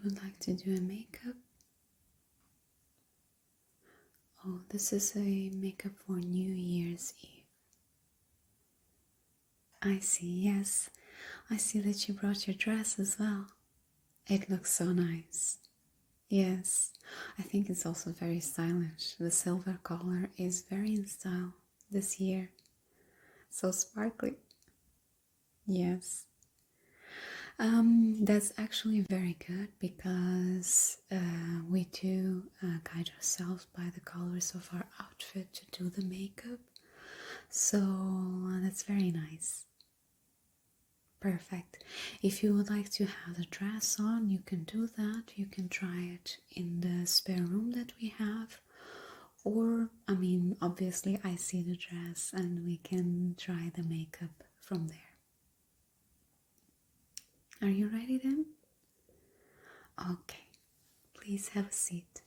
would like to do a makeup? Oh, this is a makeup for New Year's Eve. I see, yes. I see that you brought your dress as well. It looks so nice. Yes, I think it's also very stylish. The silver color is very in style this year. So sparkly. Yes. That's actually very good because we do guide ourselves by the colors of our outfit to do the makeup. So that's very nice. Perfect. If you would like to have the dress on, you can do that. You can try it in the spare room that we have. Or, I mean, obviously I see the dress and we can try the makeup from there. Are you ready then? Okay. Please have a seat.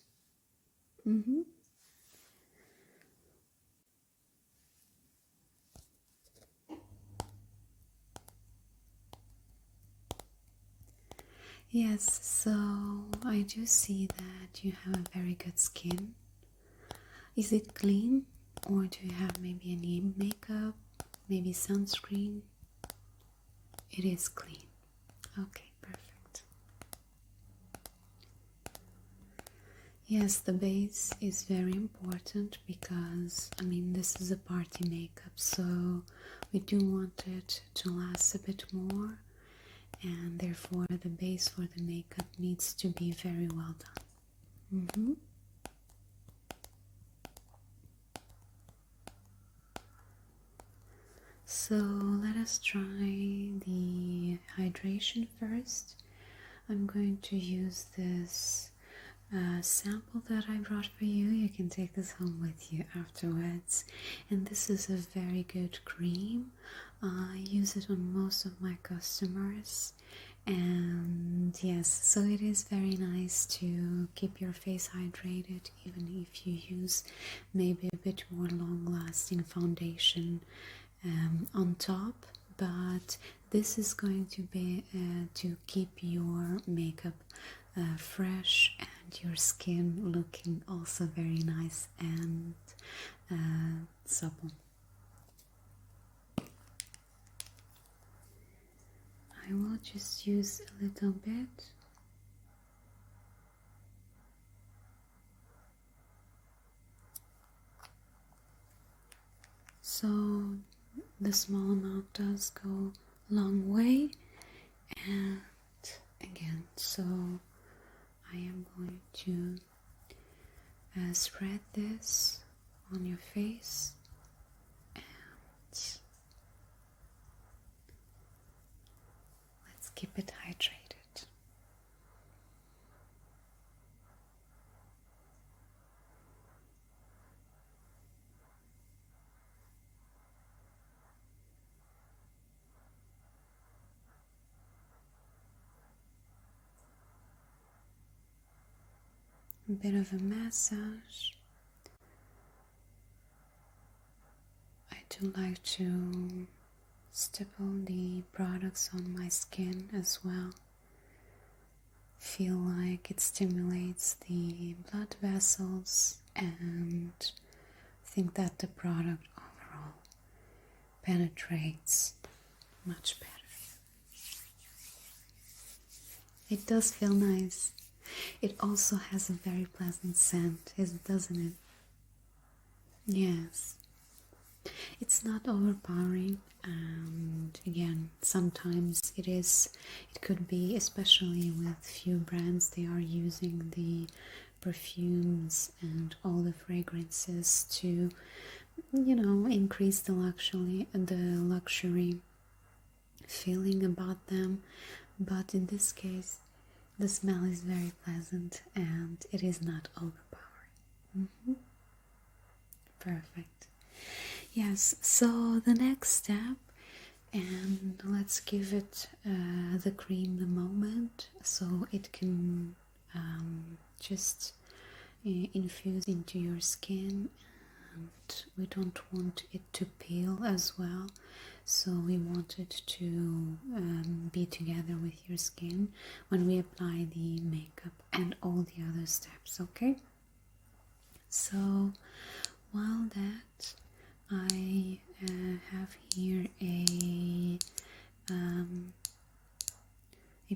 Yes, so I do see that you have a very good skin. Is it clean, or do you have maybe any makeup, maybe sunscreen? It is clean. Okay, perfect. Yes, the base is very important because, I mean, this is a party makeup, so we do want it to last a bit more, and therefore the base for the makeup needs to be very well done. So let us try the hydration first. I'm going to use this sample that I brought for you. You can take this home with you afterwards. And this is a very good cream. I use it on most of my customers. And yes, so it is very nice to keep your face hydrated even if you use maybe a bit more long-lasting foundation on top, but this is going to be to keep your makeup fresh and your skin looking also very nice and supple. I will just use a little bit. So the small amount does go a long way, and again, so I am going to spread this on your face, and let's keep it hydrated. A bit of a massage. I do like to stipple the products on my skin as well. Feel like it stimulates the blood vessels, and think that the product overall penetrates much better. It does feel nice. It also has a very pleasant scent, doesn't it? Yes. It's not overpowering, and again, sometimes it could be, especially with few brands, they are using the perfumes and all the fragrances to, increase the luxury feeling about them. But in this case, the smell is very pleasant and it is not overpowering. Perfect. Yes, so the next step, and let's give it the cream the moment so it can just infuse into your skin, and we don't want it to peel as well, so we want it to be together with your skin when we apply the makeup and all the other steps, okay? So while that, I have here a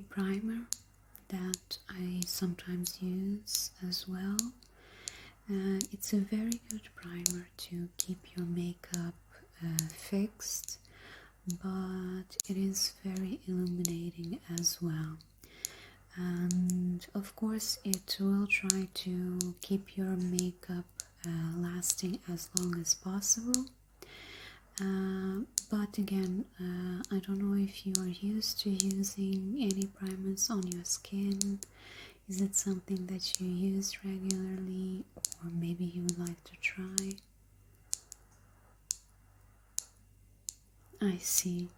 primer that I sometimes use as well. It's a very good primer to keep your makeup fixed, but it is very illuminating as well. And of course it will try to keep your makeup lasting as long as possible. But again, I don't know if you are used to using any primers on your skin. Is it something that you use regularly, or maybe you would like to try? I see.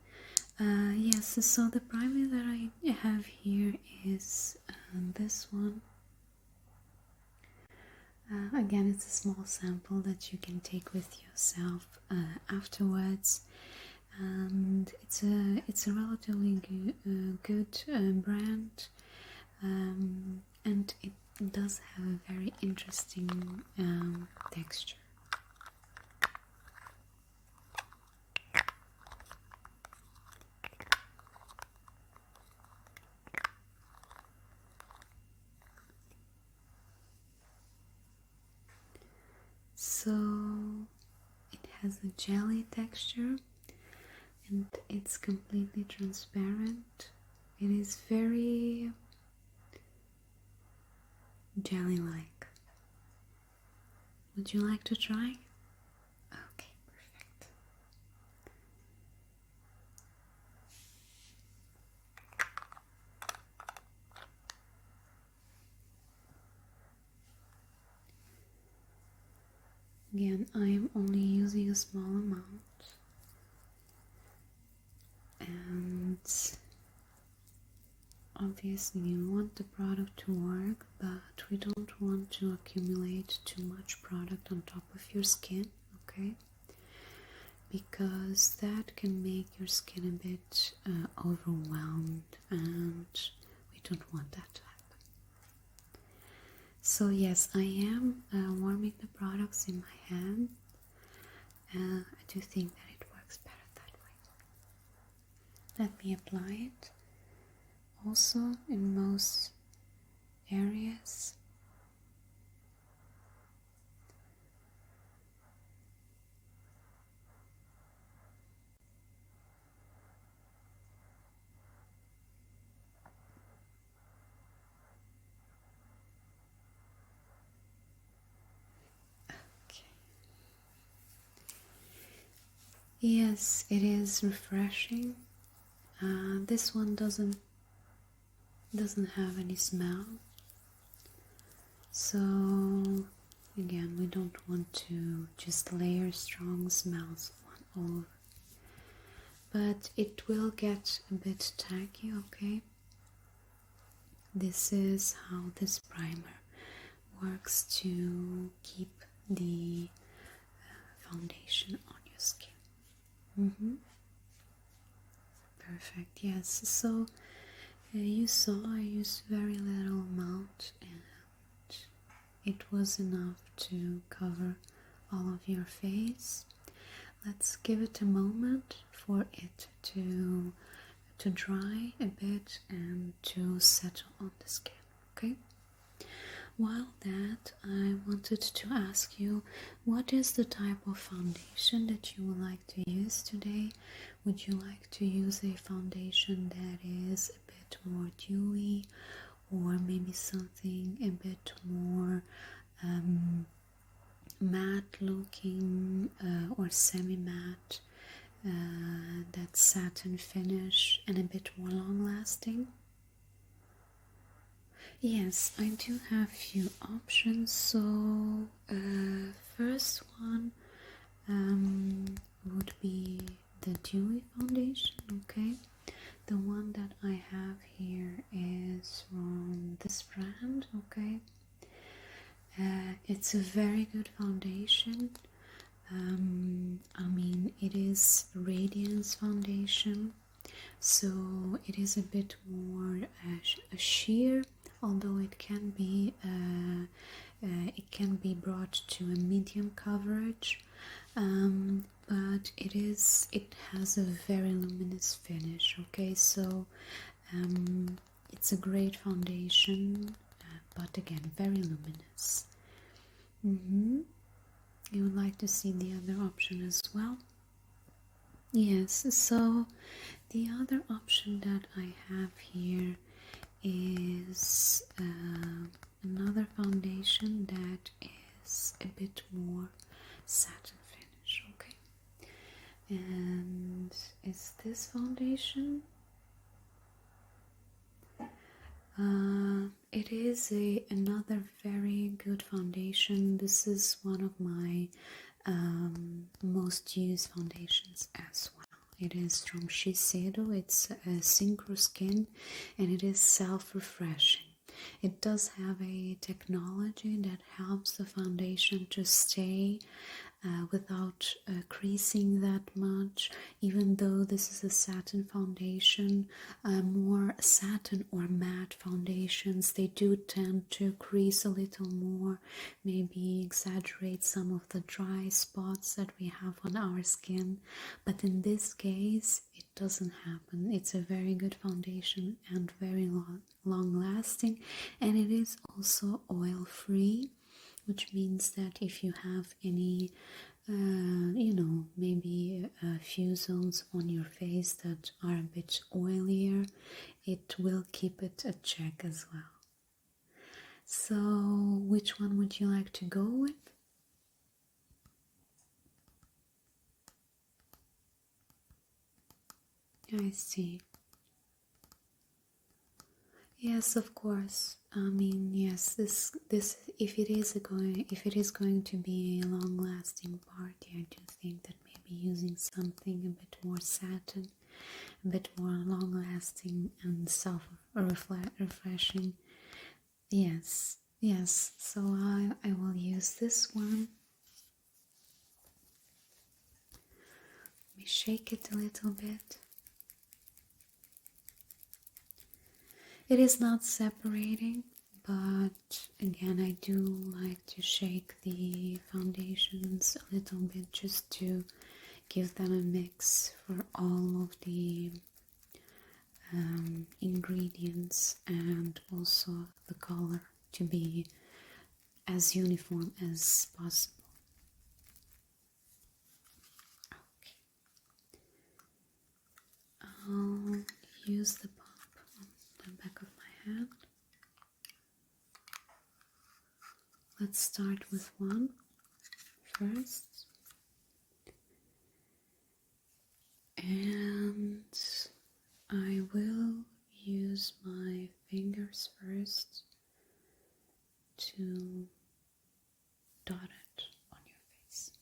Yes, so the primer that I have here is this one. Again, it's a small sample that you can take with yourself afterwards, and it's a relatively good brand, and it does have a very interesting texture. So it has a jelly texture and it's completely transparent. It is very jelly-like. Would you like to try? Okay, perfect. Again, I am only using a small amount, and obviously you want the product to work, but we don't want to accumulate too much product on top of your skin, okay? Because that can make your skin a bit overwhelmed, and we don't want that to happen. So yes, I am warming the products in my hand. I do think that it works better that way. Let me apply it also in most areas. Yes, it is refreshing. This one doesn't have any smell, so again, we don't want to just layer strong smells on all over, but it will get a bit tacky, okay? This is how this primer works to keep the foundation on your skin. Perfect, yes. So you saw I used very little amount, and it was enough to cover all of your face. Let's give it a moment for it to dry a bit and to settle on the skin, okay? While that, I wanted to ask you, what is the type of foundation that you would like to use today? Would you like to use a foundation that is a bit more dewy, or maybe something a bit more matte looking, or semi-matte, that satin finish and a bit more long lasting? Yes, I do have a few options. So first one would be the dewy foundation, okay? The one that I have here is from this brand, okay? It's a very good foundation. I mean, it is Radiance foundation, so it is a bit more a sheer, although it can be brought to a medium coverage, but it has a very luminous finish. Okay, so it's a great foundation, but again, very luminous. You would like to see the other option as well? Yes, so the other option that I have here is another foundation that is a bit more satin finish, okay? And it's this foundation. It is another very good foundation. This is one of my most used foundations as well. It is from Shiseido. It's a Synchro skin, and it is self-refreshing. It does have a technology that helps the foundation to stay without creasing that much. Even though this is a satin foundation, more satin or matte foundations, they do tend to crease a little more, maybe exaggerate some of the dry spots that we have on our skin, but in this case it doesn't happen. It's a very good foundation and very long lasting, and it is also oil free, which means that if you have any maybe a few zones on your face that are a bit oilier, it will keep it a check as well. So which one would you like to go with? I see. Yes, of course. I mean, yes, this if it is going to be a long-lasting party, I do think that maybe using something a bit more satin, a bit more long-lasting and self-refreshing. Yes, yes. So I will use this one. Let me shake it a little bit. It is not separating, but again, I do like to shake the foundations a little bit just to give them a mix for all of the ingredients and also the color to be as uniform as possible. Okay. I'll use the the back of my hand. Let's start with one first, and I will use my fingers first to dot it on your face.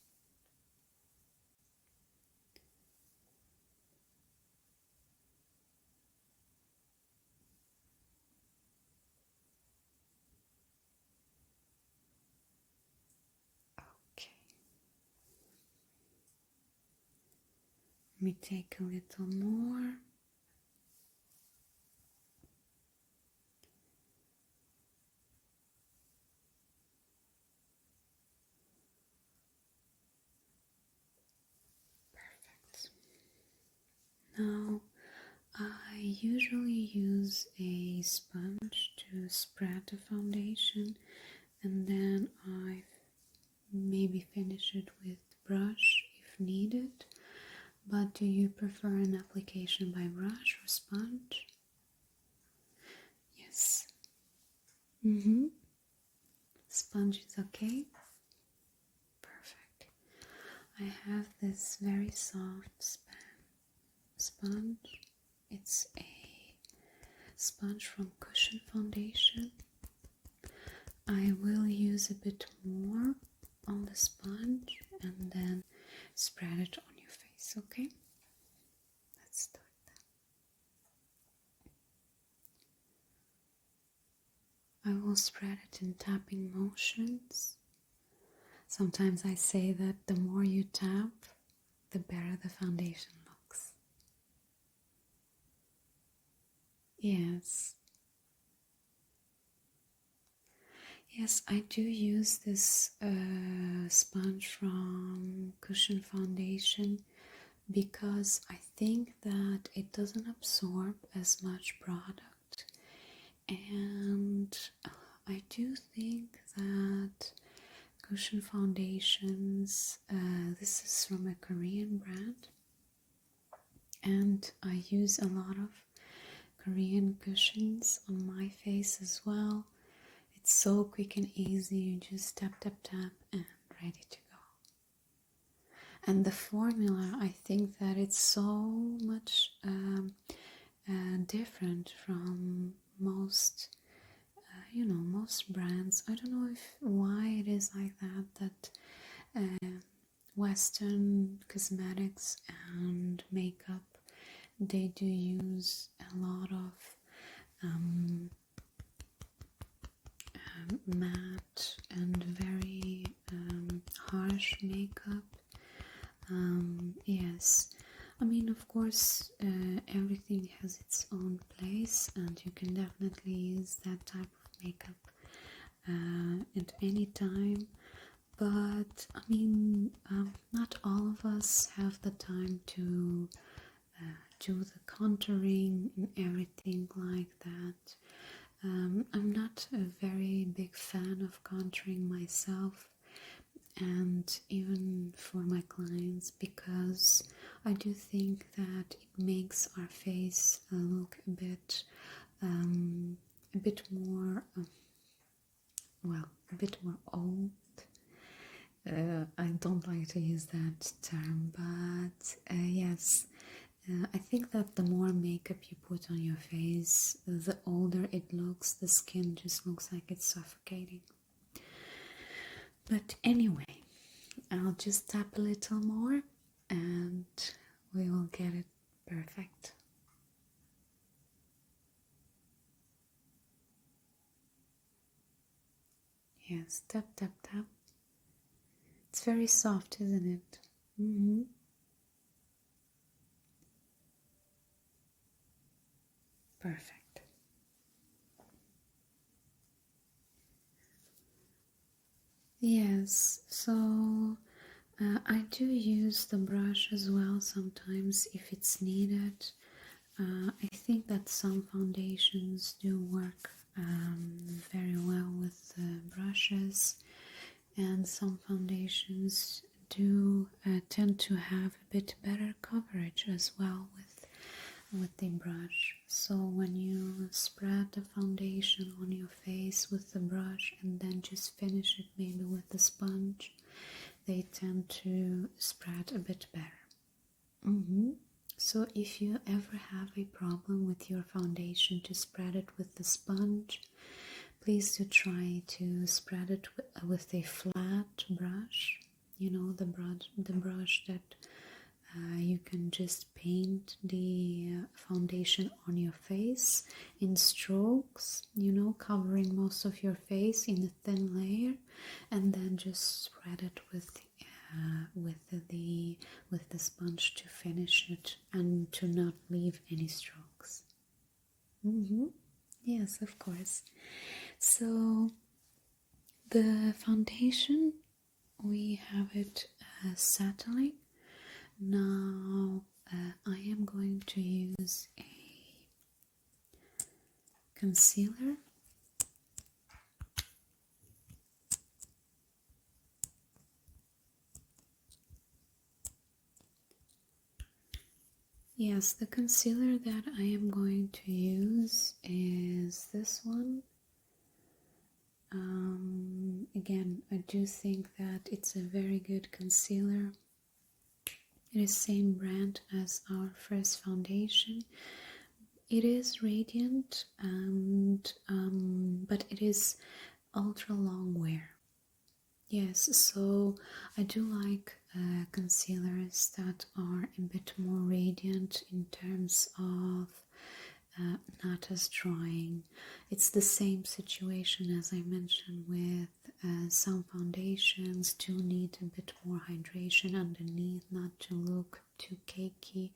Let me take a little more. Perfect. Now, I usually use a sponge to spread the foundation, and then I maybe finish it with brush if needed. But do you prefer an application by brush or sponge? Yes. Sponge is okay. Perfect. I have this very soft sponge. It's a sponge from Cushion Foundation. I will use a bit more on the sponge and then spread it on your face, okay? Let's start that. I will spread it in tapping motions, Sometimes I say that the more you tap, the better the foundation looks. Yes. Yes, I do use this sponge from Cushion Foundation because I think that it doesn't absorb as much product, and I do think that Cushion Foundations, this is from a Korean brand, and I use a lot of Korean cushions on my face as well. It's so quick and easy, you just tap tap tap and ready to go. And the formula, I think that it's so much different from most most brands. I don't know why it is like that Western cosmetics and makeup, they do use a lot of matte and very harsh makeup. Yes, I mean, of course, everything has its own place, and you can definitely use that type of makeup at any time. But I mean, not all of us have the time to do the contouring and everything like that. I'm not a very big fan of contouring myself, and even for my clients, because I do think that it makes our face look a bit more a bit more old. I don't like to use that term, but yes, I think that the more makeup you put on your face, the older it looks. The skin just looks like it's suffocating. But anyway, I'll just tap a little more and we will get it perfect. Yes, tap, tap, tap. It's very soft, isn't it? Perfect. Yes, so I do use the brush as well sometimes if it's needed. I think that some foundations do work very well with brushes, and some foundations do tend to have a bit better coverage as well with the brush. So when you spread the foundation on your face with the brush and then just finish it maybe with the sponge, they tend to spread a bit better. So if you ever have a problem with your foundation to spread it with the sponge, please do try to spread it with a flat brush. You know, the brush that you can just paint the foundation on your face in strokes, you know, covering most of your face in a thin layer, and then just spread it with the sponge to finish it and to not leave any strokes. Yes, of course. So the foundation, we have it settling. Now I am going to use a concealer. Yes, the concealer that I am going to use is this one. Again, I do think that it's a very good concealer. It is same brand as our first foundation. It is radiant, and but it is ultra long wear. Yes, so I do like concealers that are a bit more radiant in terms of not as drying. It's the same situation as I mentioned with some foundations do need a bit more hydration underneath, not to look too cakey.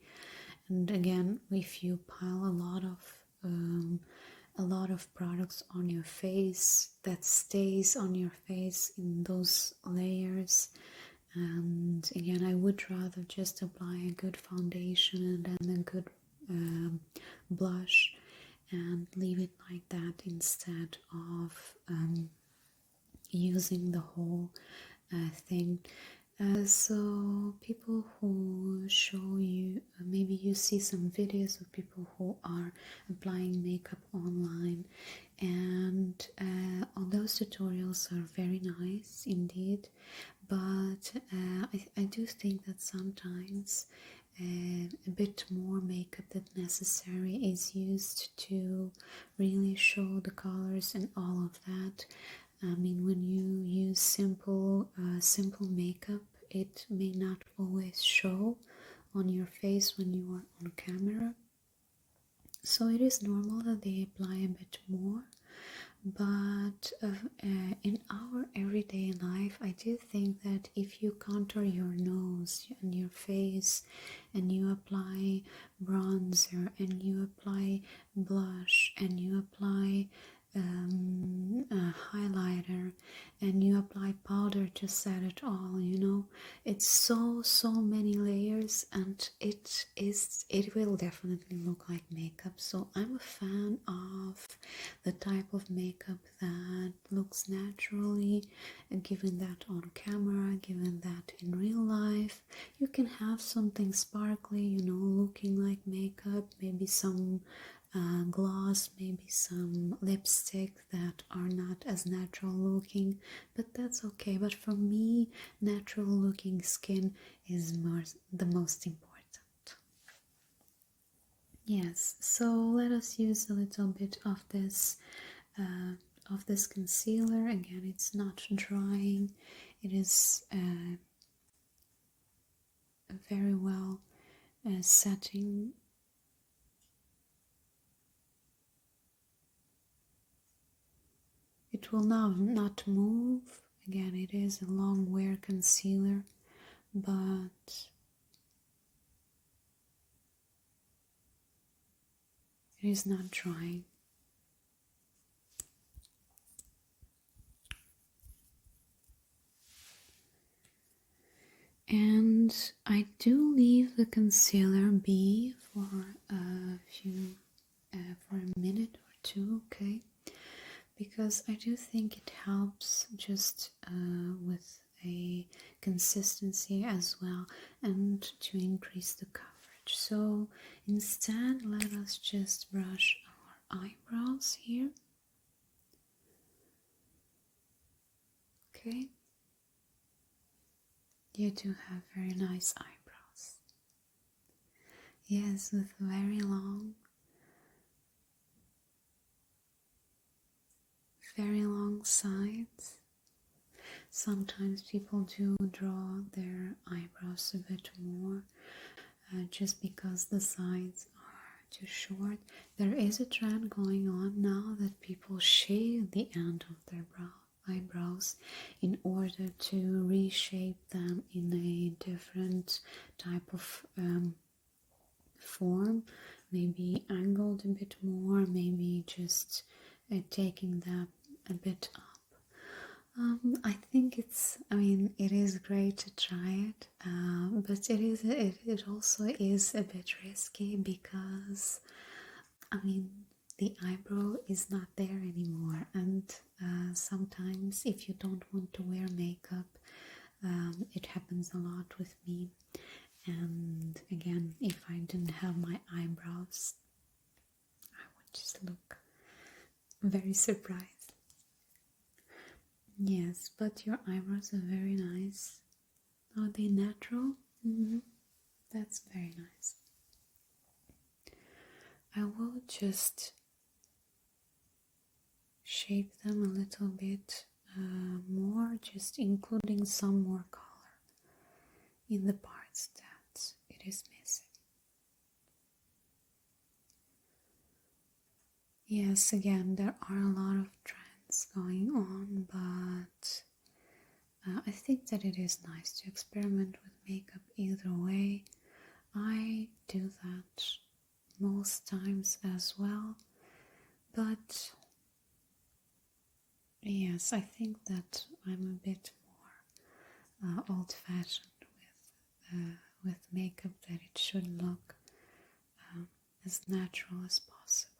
And again, if you pile a lot of products on your face, that stays on your face in those layers. And again, I would rather just apply a good foundation and then a good blush and leave it like that instead of using the whole thing. So people who show you, maybe you see some videos of people who are applying makeup online, and all those tutorials are very nice indeed, but I do think that sometimes a bit more makeup than necessary is used to really show the colors and all of that. I mean, when you use simple makeup, it may not always show on your face when you are on camera. So it is normal that they apply a bit more. But in our everyday life, I do think that if you contour your nose and your face, and you apply bronzer, and you apply blush, and you apply highlighter, and you apply powder to set it all, you know, it's so many layers, and it will definitely look like makeup. So I'm a fan of the type of makeup that looks naturally, and given that on camera, given that in real life. You can have something sparkly, you know, looking like makeup, maybe some gloss, maybe some lipstick that are not as natural looking, but that's okay. But for me, natural looking skin is the most important. Yes, so let us use a little bit of this concealer. Again, it's not drying, it is very well setting. It will now not move. Again, it is a Longwear concealer, but it is not drying. And I do leave the concealer be for for a minute or two, okay? Because I do think it helps just with a consistency as well, and to increase the coverage. So instead, let us just brush our eyebrows here. Okay. You do have very nice eyebrows. Yes, with very long sides. Sometimes people do draw their eyebrows a bit more just because the sides are too short. There is a trend going on now that people shave the end of their eyebrows in order to reshape them in a different type of form, maybe angled a bit more, maybe just taking them a bit up. I think it is great to try it, but it also is a bit risky because, the eyebrow is not there anymore, and sometimes if you don't want to wear makeup, it happens a lot with me. And again, if I didn't have my eyebrows, I would just look very surprised. Yes, but your eyebrows are very nice. Are they natural? That's very nice. I will just shape them a little bit more, just including some more color in the parts that it is missing. Yes, again, there are a lot of trends what's going on, but I think that it is nice to experiment with makeup either way. I do that most times as well, but yes, I think that I'm a bit more old-fashioned with makeup, that it should look as natural as possible.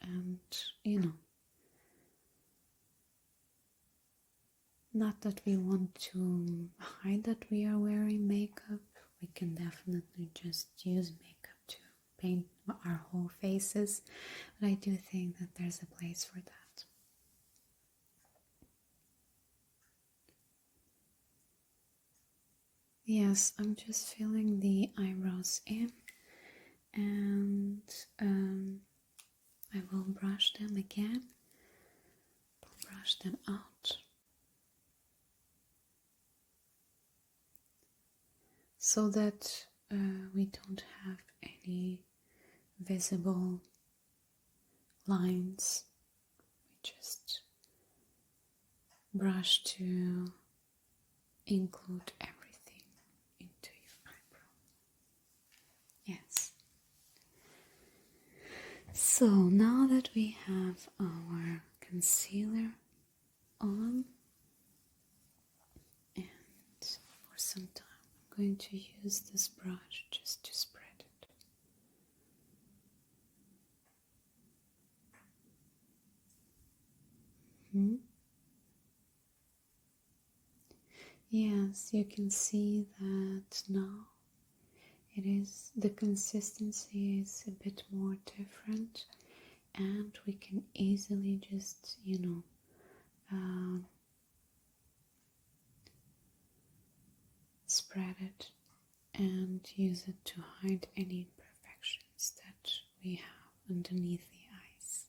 And not that we want to hide that we are wearing makeup. We can definitely just use makeup to paint our whole faces, but I do think that there's a place for that. Yes, I'm just filling the eyebrows in, and I will brush them again, brush them out, so that we don't have any visible lines. We just brush to include everything into your eyebrow. Yes. So now that we have our concealer on, and for some time I'm going to use this brush just to spread it. Yes, you can see that now the consistency is a bit more different, and we can easily just spread it and use it to hide any imperfections that we have underneath the eyes.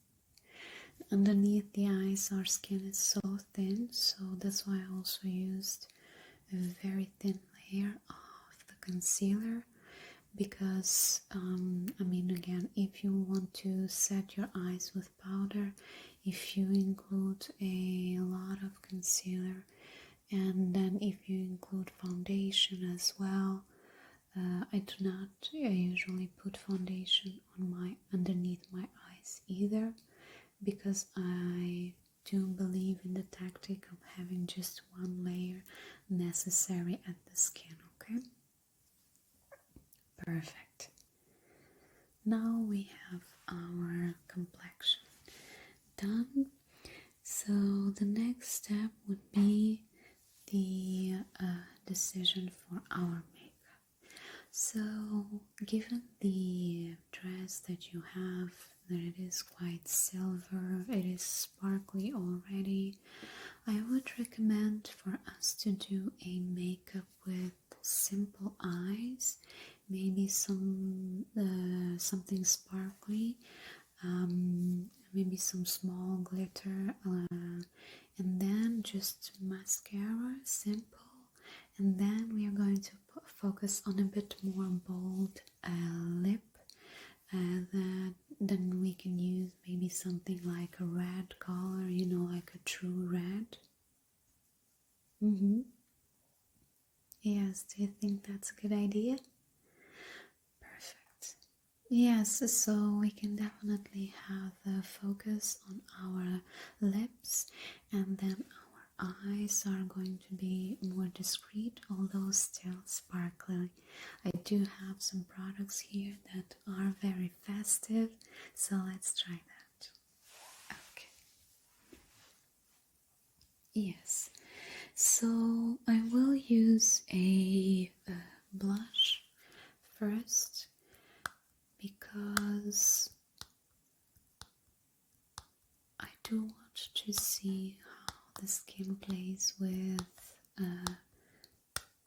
Underneath the eyes, our skin is so thin, so that's why I also used a very thin layer of the concealer, because again, if you want to set your eyes with powder, if you include a lot of concealer, and then if you include foundation as well, I usually put foundation on underneath my eyes either, because I do believe in the tactic of having just one layer necessary at the skin. Okay, perfect. Now we have our complexion done, so the next step would be the decision for our makeup. So given the dress that you have, that it is quite silver, it is sparkly already, I would recommend for us to do a makeup with simple eyes, maybe something sparkly, maybe some small glitter, and then just mascara, simple, and then we are going to focus on a bit more bold lip, then we can use maybe something like a red color, like a true red. Yes, do you think that's a good idea? Perfect. Yes, so we can definitely have the focus on our lips, and then our eyes are going to be more discreet, although still sparkly. I do have some products here that are very festive, so let's try that. Okay. Yes, so I will use a blush first, because I do want to see how the skin plays with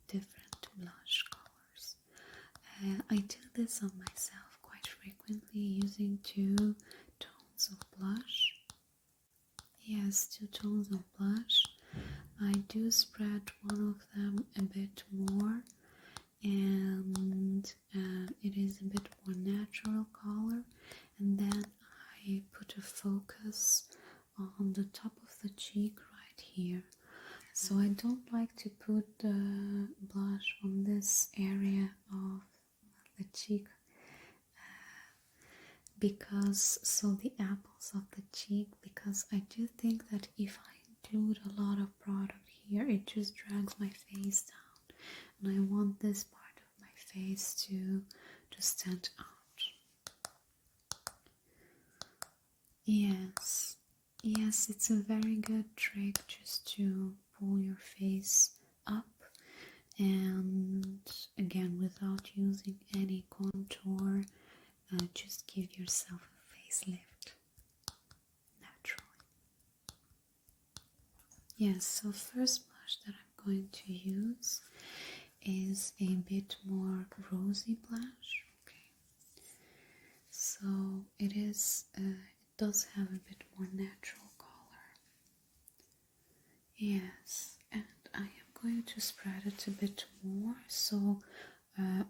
different blush colors. I do this on myself quite frequently, using 2 tones of blush. Yes, 2 tones of blush. I do spread one of them a bit more, and it is a bit more natural color, and then I put a focus on put the blush on this area of the cheek because the apples of the cheek, because I do think that if I include a lot of product here, it just drags my face down, and I want this part of my face to stand out. Yes, it's a very good trick just to pull your face up, and again, without using any contour, just give yourself a facelift naturally. Yes, so first blush that I'm going to use is a bit more rosy blush. Okay, so it does have a bit more natural color. Yes, and I am going to spread it a bit more, so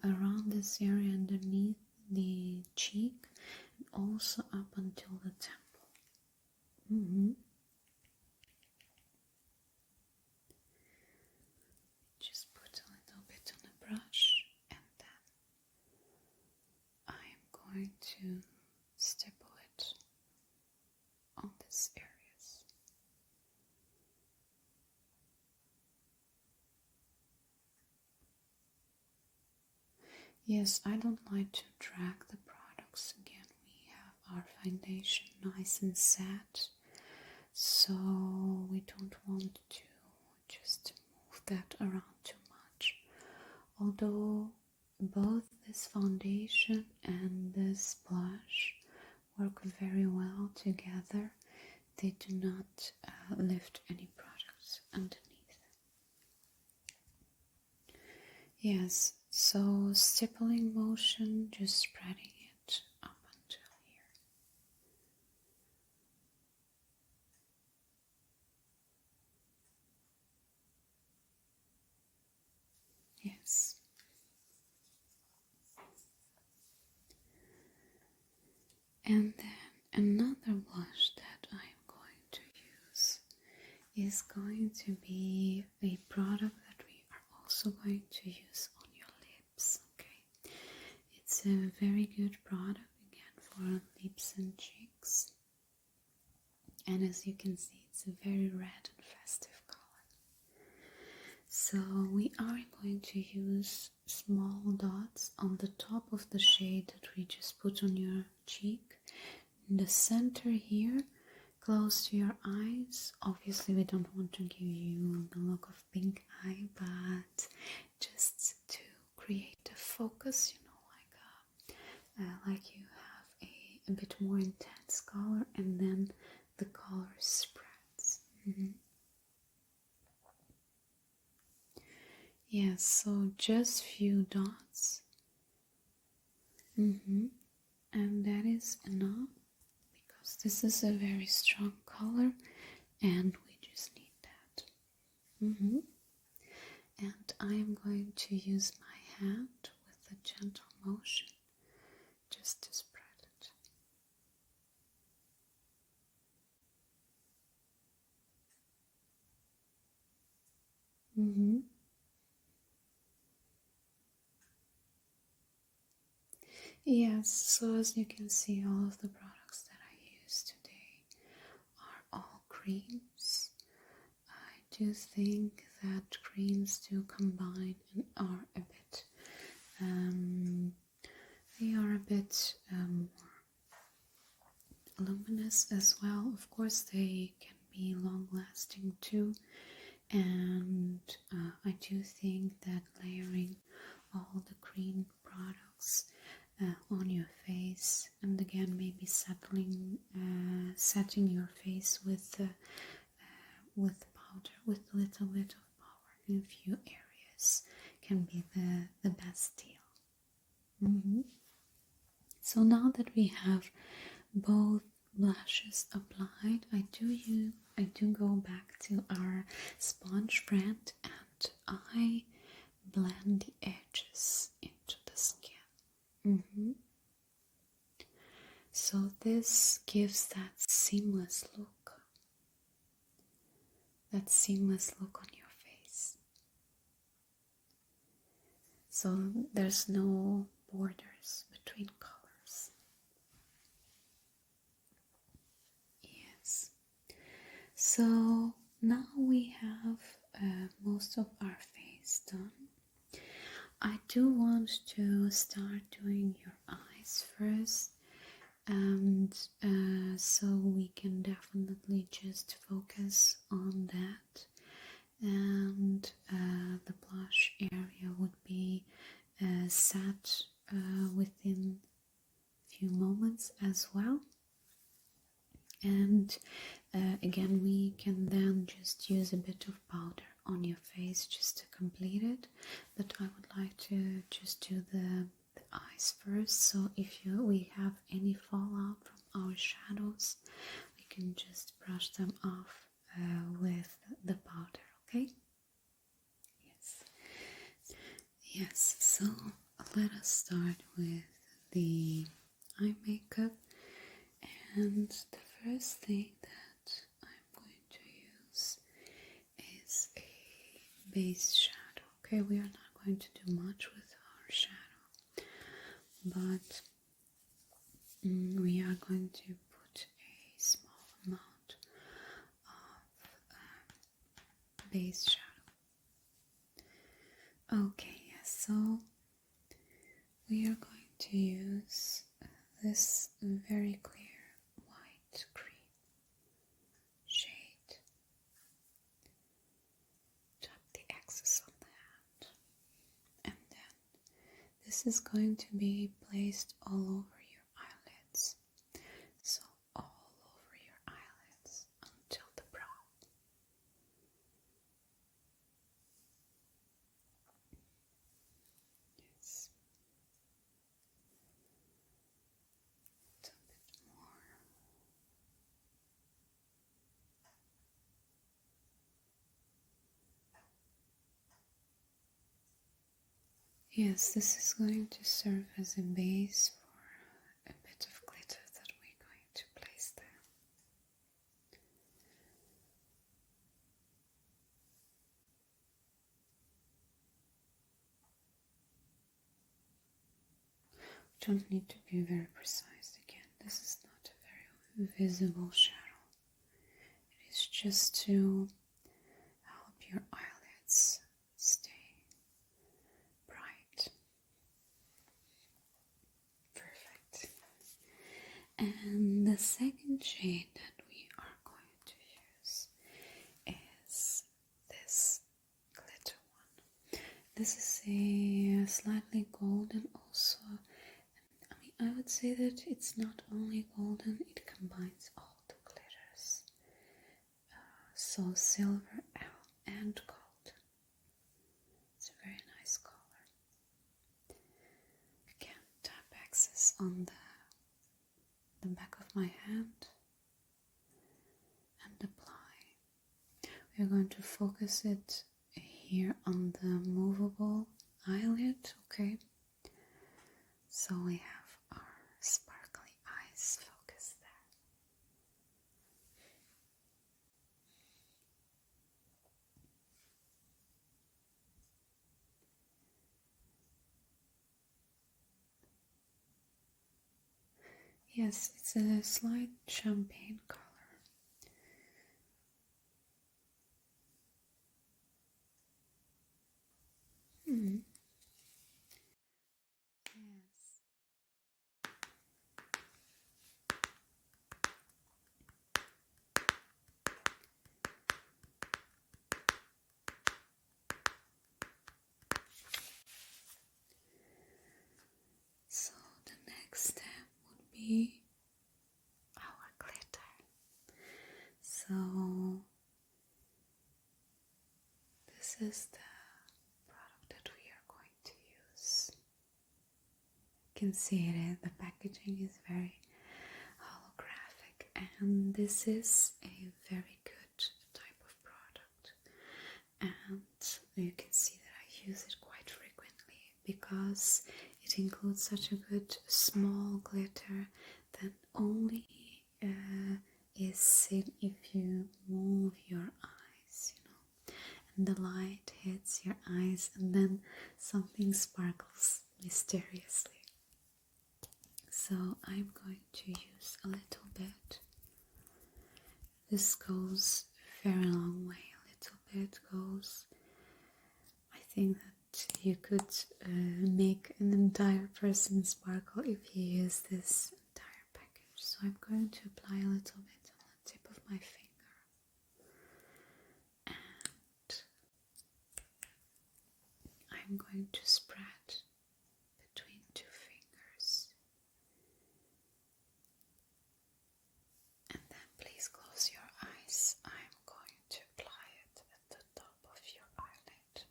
around this area underneath the cheek and also up until the temple. Just put a little bit on the brush, and then I am going to stipple it on these areas. Yes, I don't like to drag the products. Again, we have our foundation nice and set, so we don't want to just move that around too much. Although both this foundation and this blush work very well together, they do not lift any products underneath. Yes, so stippling motion, just spreading it up until here. Yes. And then another blush that I'm going to use is going to be a product that we are also going to use on your lips. Okay, it's a very good product again for lips and cheeks, and as you can see, it's a very red and festive color. So we are going to use small dots on the top of the shade that we just put on your cheek, in the center here, close to your eyes. Obviously we don't want to give you the look of pink eye, but just to create a focus, you know, like you have a bit more intense color, and then the color spreads. Yes, so just few dots, and that is enough, because this is a very strong color and we just need that. And I am going to use my hand with a gentle motion just to spread it. Yes, so as you can see, all of the products that I use today are all creams. I do think that creams do combine and are a bit, they are a bit more luminous as well. Of course, they can be long lasting too, and I do think that layering all the cream products on your face, and again maybe setting your face with powder, with a little bit of power in a few areas, can be the best deal. So now that we have both blushes applied, I do go back to our sponge brand and I blend the edges into the skin. So this gives that seamless look on your face. so there's no borders between colors. Yes. So now we have most of our face done. I do want to start doing your eyes first, and so we can definitely just focus on that, and the blush area would be set within a few moments as well. And again, we can then just use a bit of powder on your face just to complete it, but I would like to just do the eyes first. So if we have any fallout from our shadows, we can just brush them off with the powder. Okay? Yes, so let us start with the eye makeup, and the first thing that I'm going to use is a base shadow. Okay, we are not going to do much with our shadow, but we are going to put a small amount of base shadow. Okay, yes, so we are going to use this very clear white cream shade. Tap the excess on the hand, and then this is going to be placed all over your eyelids, so all over your eyelids until the brow. Yes. A bit more. Yes, this is going to serve as a base for a bit of glitter that we're going to place there. We don't need to be very precise again. This is not a very visible shadow. It is just to help your eyelids stay bright. Perfect. And the second shade that we are going to use is this glitter one. This is a slightly golden also. I mean, I would say that it's not only golden, it combines all the glitters. So silver and gold. It's a very nice color. Again, tap axis on the back of my hand and apply. We're going to focus it here on the movable eyelid, okay? So we have our sparkly eyes focused there. Yes, it's a slight champagne color. Yes. So the next step would be our glitter. So this is the product that we are going to use. You can see it, the packaging is very holographic, and this is a very good type of product, and you can see that I use it quite frequently because it includes such a good small glitter that only is seen if you move your eyes, you know, and the light hits your eyes and then something sparkles mysteriously. So I'm going to use a little bit. This goes a very long way. A little bit goes. I think that you could make an entire person sparkle if you use this entire package. So I'm going to apply a little bit on the tip of my finger. And I'm going to spread between two fingers. And then please close your eyes. I'm going to apply it at the top of your eyelid.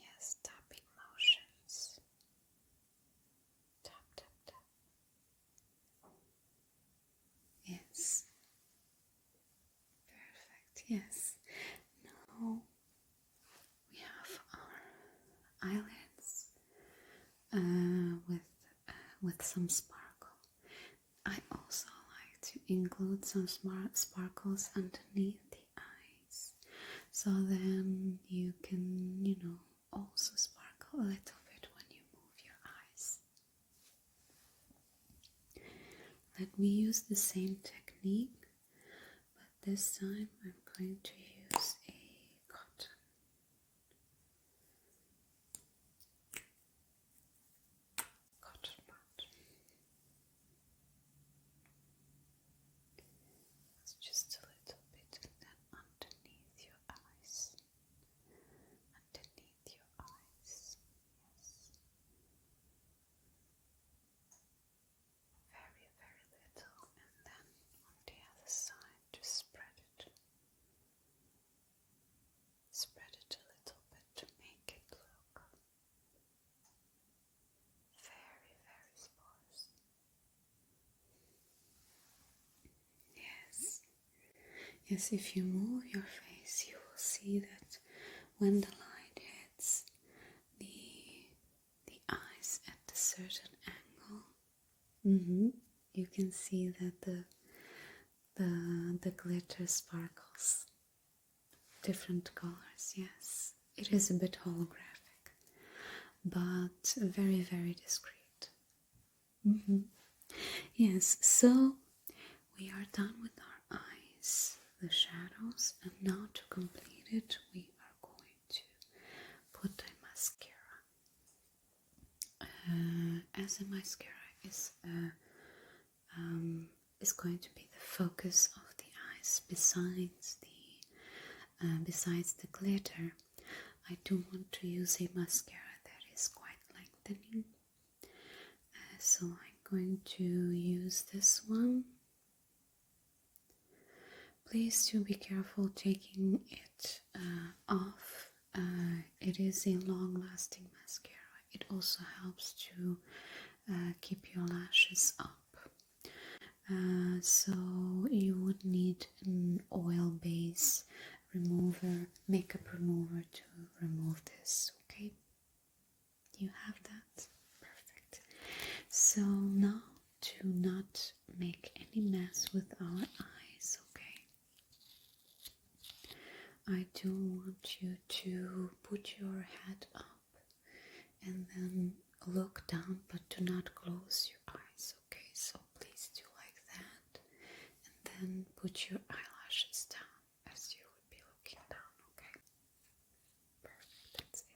Yes, tapping motions. Tap, tap, tap. Yes. Perfect. Yes. Now we have our eyelids with some sparkle. I also like to include some sparkles underneath the eyes, so then you can, also sparkle a little bit when you move your eyes. Let me use the same technique, but this time I'm going to use a cotton. It's just a little bit, and then underneath your eyes. Underneath your eyes. Yes. Very, very little, and then on the other side, just spread it. Spread it a little bit to make it look very, very sparse. Yes. Yes, if you move your face, you will see that when the light hits the eyes at a certain angle, you can see that the glitter sparkles different colors. Yes, it is a bit holographic, but very, very discreet. Yes, so we are done with our eyes, the shadows, and now to complete it, we are going to put a mascara. As a mascara is going to be the focus of the eyes, besides the glitter, I do want to use a mascara that is quite lengthening. So I'm going to use this one. Please do be careful taking it off. It is a long-lasting mascara. It also helps to keep your lashes up. So you would need an oil base remover, makeup remover to remove this, okay? You have that? Perfect. So now to not make any mess with our eyes, okay? I do want you to put your head up and then look down, but do not close your eyes, okay? So please do like that, and then put your eyelashes down as you would be looking down, okay? Perfect, that's it.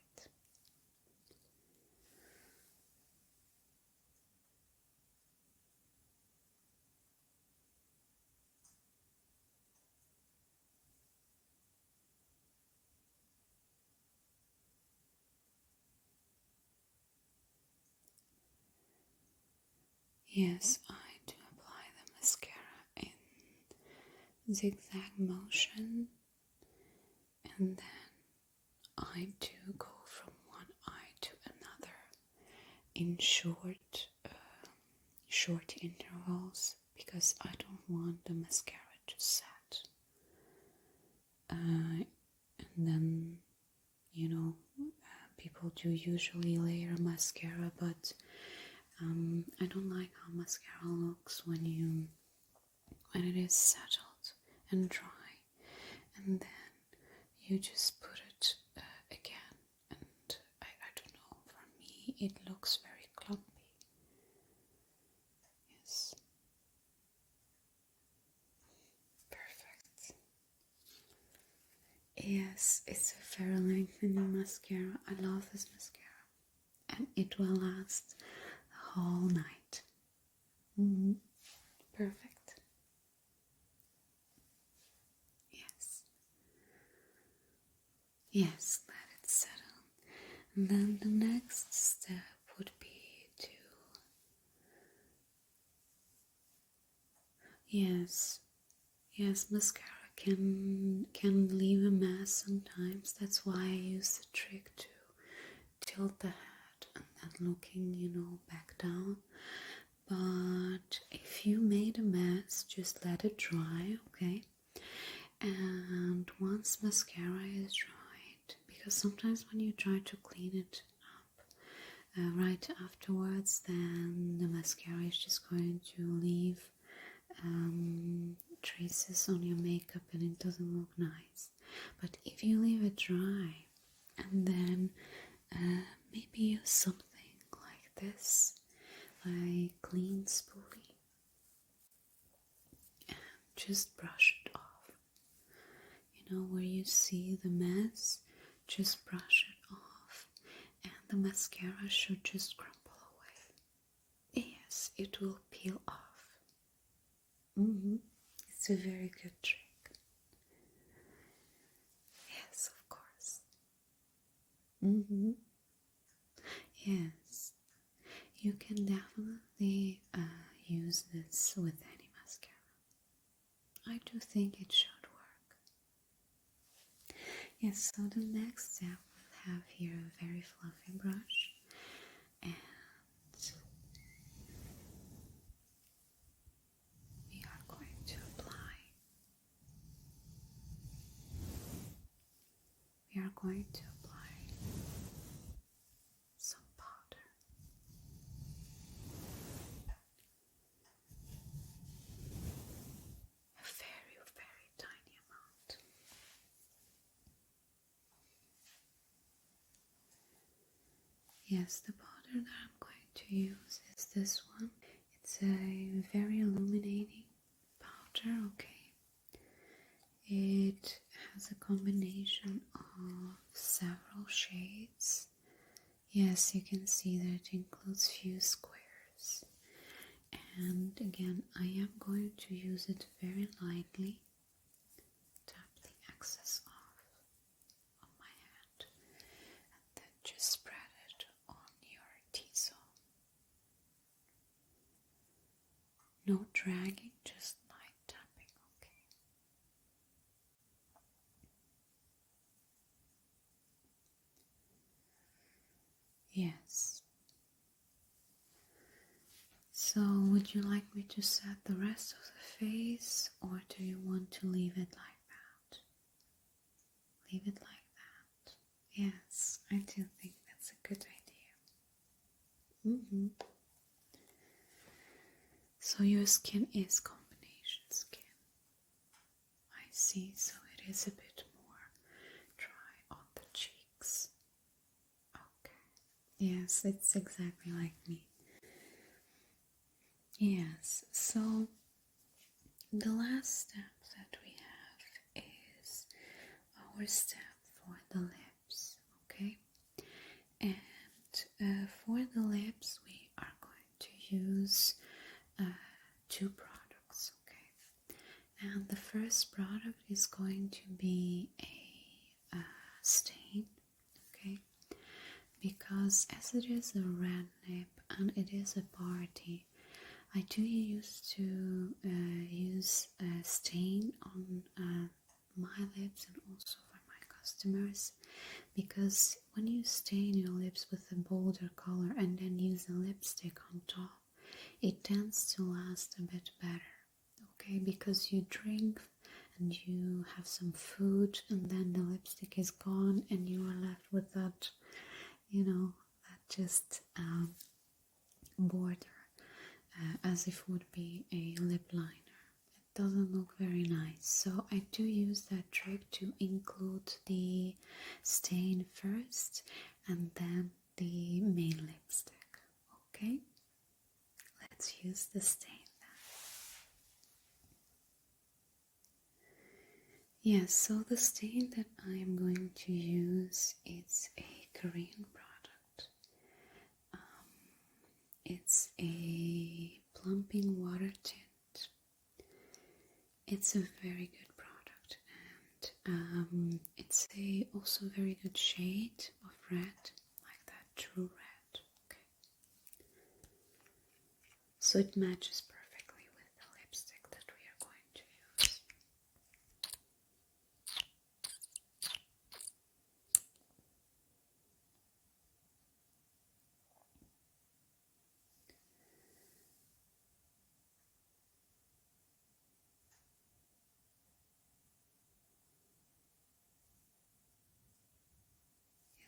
Yes, I do apply the mascara in zigzag motion, and then I do go from one eye to another in short intervals, because I don't want the mascara to set. And then, people do usually layer mascara, but I don't like how mascara looks when it is settled and dry, and then you just put it again, and I don't know, for me it looks very clumpy. Yes. Perfect. Yes, it's a very lengthening mascara. I love this mascara, and it will last the whole night. Perfect. Yes. Yes, let it settle. And then the next step would be to, yes, mascara can leave a mess sometimes. That's why I use the trick to tilt the head and then looking, back down. But if you made a mess, just let it dry, okay? And once mascara is dried, because sometimes when you try to clean it up right afterwards, then the mascara is just going to leave traces on your makeup and it doesn't look nice. But if you leave it dry and then maybe use something like this, like clean spoolie, and just brush it off. Where you see the mess, just brush it off, and the mascara should just crumble away. Yes, it will peel off. It's a very good trick. Yes, of course. Yes, you can definitely use this with any mascara. I do think it should work. Yes, so the next step, we'll have here a very fluffy brush, and we are going to apply. We are going to apply some powder. A very, very tiny amount. Yes, the powder that I'm going to use is this one. It's a very illuminating powder, okay. It has a combination of several shades. Yes, you can see that it includes few squares. And again, I am going to use it very lightly. Tap the excess off on my hand and then just spread it on your T-zone. No dragging, just light tapping, okay? Yes. So, would you like me to set the rest of the face, or do you want to leave it like that? Leave it like that. Yes, I do think that's a good idea. So your skin is combination skin. I see, so it is a bit more dry on the cheeks. Okay. Yes, it's exactly like me. Yes, so the last step that we have is our step for the lips, okay? And for the lips, we are going to use 2 products, okay? And the first product is going to be a stain, okay? Because as it is a red lip and it is a party, I do used to use a stain on my lips and also for my customers, because when you stain your lips with a bolder color and then use a lipstick on top, it tends to last a bit better, okay? Because you drink and you have some food and then the lipstick is gone and you are left with that, that just border as if it would be a lip liner. It doesn't look very nice, so I do use that trick to include the stain first and then the main lipstick. Okay, let's use the stain then. Yes, so the stain that I am going to use is a Korean product. It's a Plumping water tint. It's a very good product, and it's also very good shade of red, like that true red. Okay, so it matches perfectly with the lipstick that we are going to use.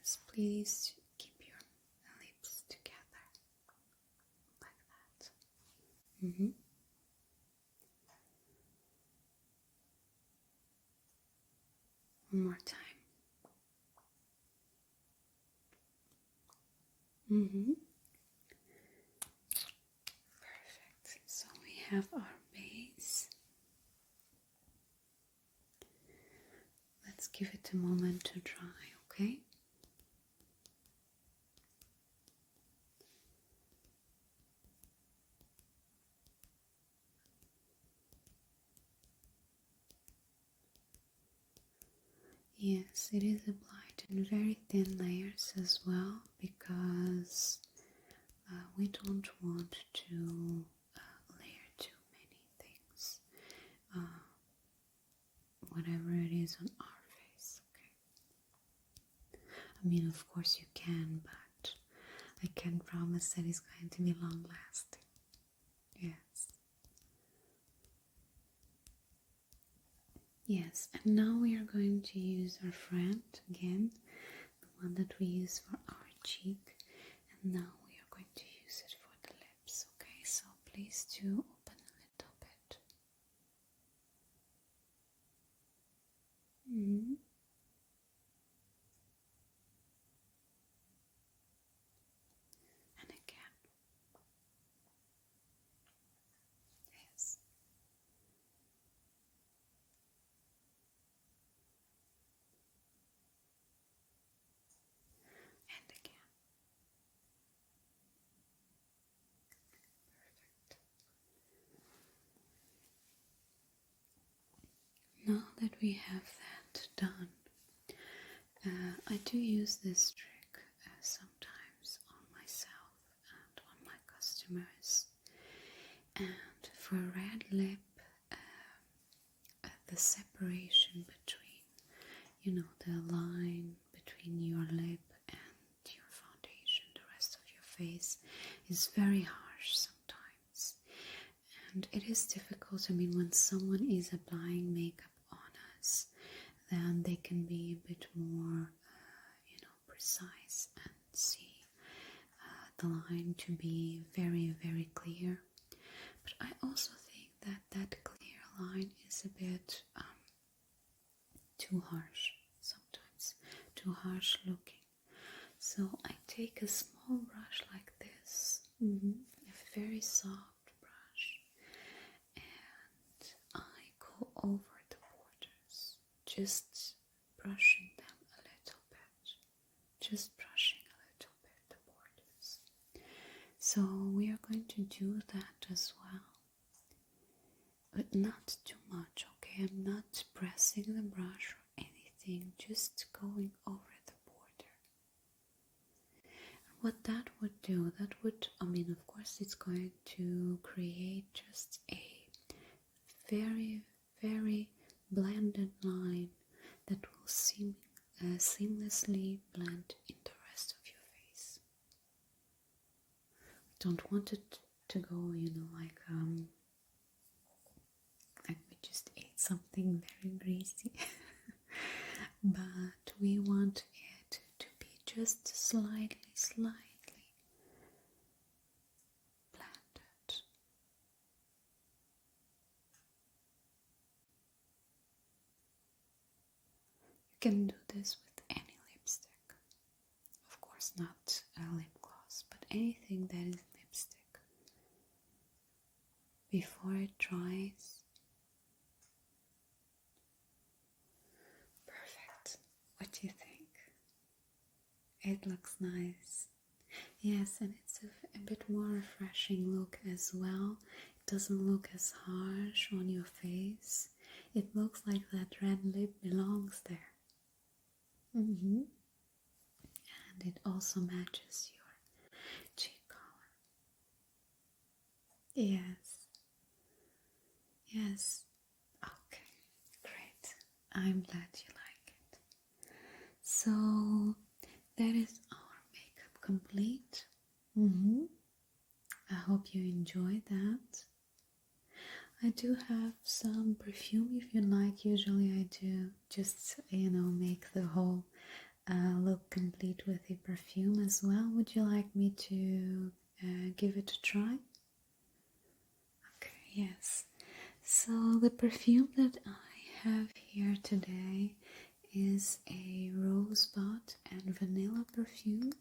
Yes, please keep your lips together like that. One more time. Perfect. So we have our base. Let's give it a moment to dry, okay? Yes, it is applied in very thin layers as well, because we don't want to layer too many things, whatever it is on our face, okay? I mean, of course you can, but I can't promise that it's going to be long lasting. Yes. Yes, and now we are going to use our friend again, the one that we use for our cheek, and now we are going to use it for the lips, okay? So please do open a little bit. And again. Yes. And again. Perfect. Now that we have that done, I do use this trick sometimes on myself and on my customers. And for a red lip, the separation between, the line between your lip and your foundation, the rest of your face, is very harsh sometimes. And it is difficult. I mean, when someone is applying makeup on us, then they can be a bit more, precise and see the line to be very, very clear. But I also think that that clear line is a bit too harsh sometimes, too harsh looking. So I take a small brush like this, a very soft brush, and I go over the borders, just brushing them a little bit, just brushing a little bit the borders. So we are going to do that as well, but not too much, okay? I'm not pressing the brush or anything, just going over the border. And what that would do, of course it's going to create just a very, very blended line that will seamlessly blend in the rest of your face. We don't want it to go, like we just ate something very greasy. But we want it to be just slightly can do this with any lipstick. Of course, not a lip gloss, but anything that is lipstick. Before it dries. Perfect. What do you think? It looks nice. Yes, and it's a bit more refreshing look as well. It doesn't look as harsh on your face. It looks like that red lip belongs there. And it also matches your cheek color. Yes. Yes. Okay, great. I'm glad you like it. So that is our makeup complete. I hope you enjoyed that. I do have some perfume if you like. Usually I do just, make the whole look complete with a perfume as well. Would you like me to give it a try? Okay, yes. So the perfume that I have here today is a rosebud and vanilla perfume.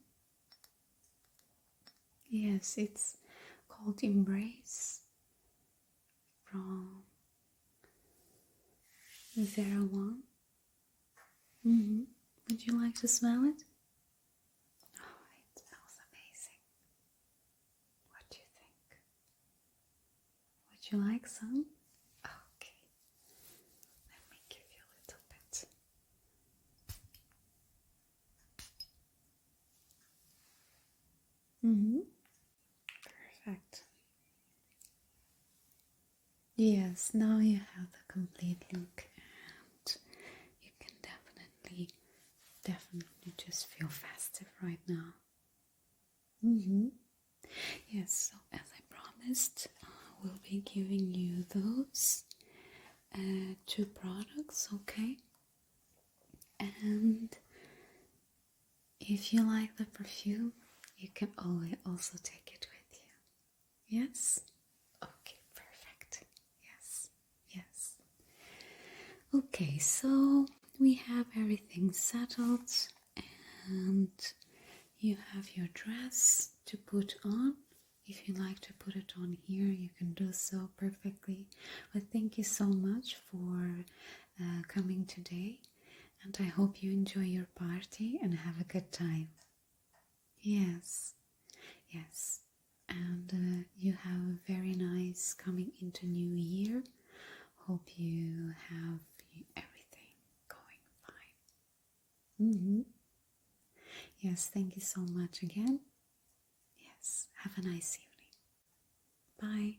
Yes, it's called Embrace from Vera Wang. Would you like to smell it? Oh, it smells amazing. What do you think? Would you like some? Okay. Let me give you a little bit. Perfect. Yes, now you have the complete look and you can definitely just feel festive right now. Yes, so as I promised, we'll be giving you those 2 products, okay? And if you like the perfume, you can always also take it with you. Yes? Okay, perfect. Yes. Okay, so we have everything settled and you have your dress to put on. If you like to put it on here, you can do so perfectly. But thank you so much for coming today, and I hope you enjoy your party and have a good time. Yes, and you have a very nice coming into New Year. Hope you have everything going fine. Yes, thank you so much again. Yes, have a nice evening. Bye.